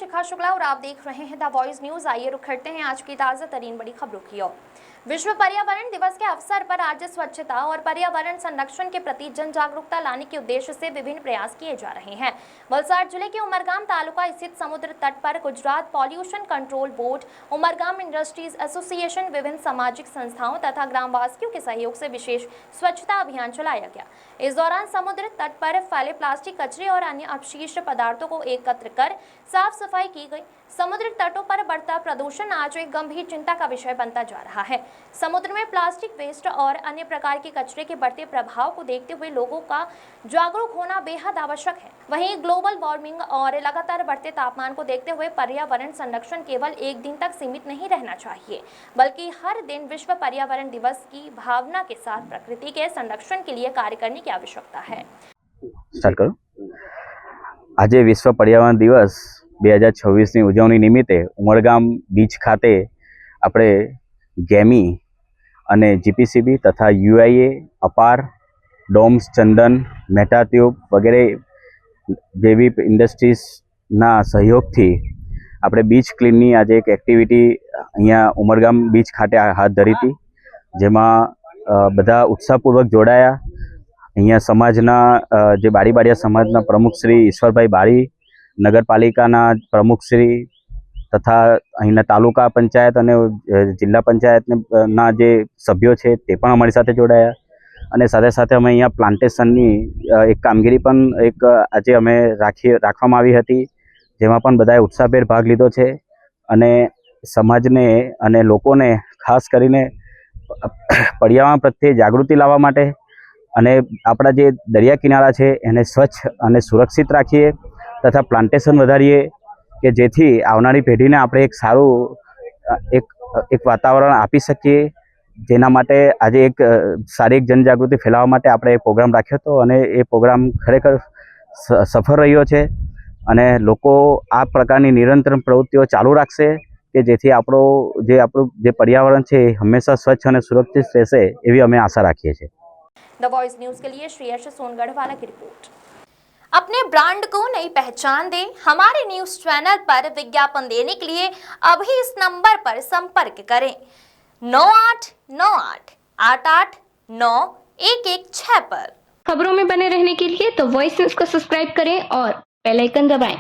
शिखा शुक्ला और आप देख रहे हैं द वॉइस न्यूज। आइए रुक करते हैं आज की ताज़ा तरीन बड़ी खबरों की ओर। विश्व पर्यावरण दिवस के अवसर पर आज स्वच्छता और पर्यावरण संरक्षण के प्रति जन जागरूकता लाने के उद्देश्य से विभिन्न प्रयास किए जा रहे हैं। वलसाड जिले के उमरगाम तालुका स्थित समुद्र तट पर Gujarat pollution control board, Umargam industries association, विभिन्न सामाजिक संस्थाओं तथा ग्रामवासियों के सहयोग से विशेष स्वच्छता अभियान चलाया गया। इस दौरान समुद्र तट पर फैले प्लास्टिक कचरे और अन्य अपशिष्ट पदार्थों को एकत्र कर साफ सफाई की गई। समुद्र तटों पर बढ़ता प्रदूषण आज एक गंभीर चिंता का विषय बनता जा रहा है। समुद्र में प्लास्टिक वेस्ट और अन्य प्रकार के कचरे के बढ़ते प्रभाव को देखते हुए लोगों का जागरूक होना बेहद आवश्यक है। वहीं ग्लोबल वार्मिंग और लगातार बढ़ते तापमान को देखते हुए पर्यावरण संरक्षण केवल एक दिन तक सीमित नहीं रहना चाहिए, बल्कि हर दिन विश्व पर्यावरण दिवस की भावना के साथ प्रकृति के संरक्षण के लिए कार्य करने की आवश्यकता है। आज विश्व पर्यावरण दिवस 2026 उजवणी निमित्ते उमरगाम बीच खाते આપણે ગેમી અને જીપીસીબી તથા યુઆઈએ, અપાર, ડોમ્સ, ચંદન, મેટા ટ્યુબ વગેરે જેવી ઇન્ડસ્ટ્રીઝના સહયોગથી આપણે બીચ ક્લીનની આજે એક એક્ટિવિટી અહીંયા ઉમરગામ બીચ ખાતે હાથ ધરી હતી, જેમાં બધા ઉત્સાહપૂર્વક જોડાયા। અહીંયા સમાજના જે બારીબાડિયા સમાજના પ્રમુખ શ્રી ઈશ્વરભાઈ બારી, નગરપાલિકાના પ્રમુખ શ્રી તથા અહીંના તાલુકા પંચાયત અને જિલ્લા પંચાયતના જે સભ્યો છે તે પણ અમારી સાથે જોડાયા। અને સાથે સાથે અમે અહીંયા પ્લાન્ટેશનની એક કામગીરી પણ એક આજે અમે રાખવામાં આવી હતી, જેમાં પણ બધાએ ઉત્સાહભેર ભાગ લીધો છે। અને સમાજને અને લોકોને ખાસ કરીને પર્યાવરણ પ્રત્યે જાગૃતિ લાવવા માટે અને આપણા જે દરિયા કિનારા છે એને સ્વચ્છ અને સુરક્ષિત રાખીએ તથા પ્લાન્ટેશન વધારીએ કે જેથી આવનારી પેઢીને આપણે એક સારું એક વાતાવરણ આપી શકીએ। જેના માટે આજે એક સારી એક જનજાગૃતિ ફેલાવવા માટે આપણે એક પ્રોગ્રામ રાખ્યો હતો અને એ પ્રોગ્રામ ખરેખર સફળ રહ્યો છે અને લોકો આ પ્રકારની નિરંતર પ્રવૃત્તિઓ ચાલુ રાખશે કે જેથી આપણું જે पर्यावरण છે હંમેશા સ્વચ્છ અને સુરક્ષિત રહેશે એવી અમે આશા રાખીએ છીએ। द वॉइस न्यूज के लिए श्रेयस सोनगढ़ वाला की रिपोर्ट। अपने ब्रांड को नई पहचान दें। हमारे न्यूज चैनल पर विज्ञापन देने के लिए अभी इस नंबर पर संपर्क करें 9898889116 पर। खबरों में बने रहने के लिए तो वॉइस न्यूज को सब्सक्राइब करें और बेल आइकन दबाएं।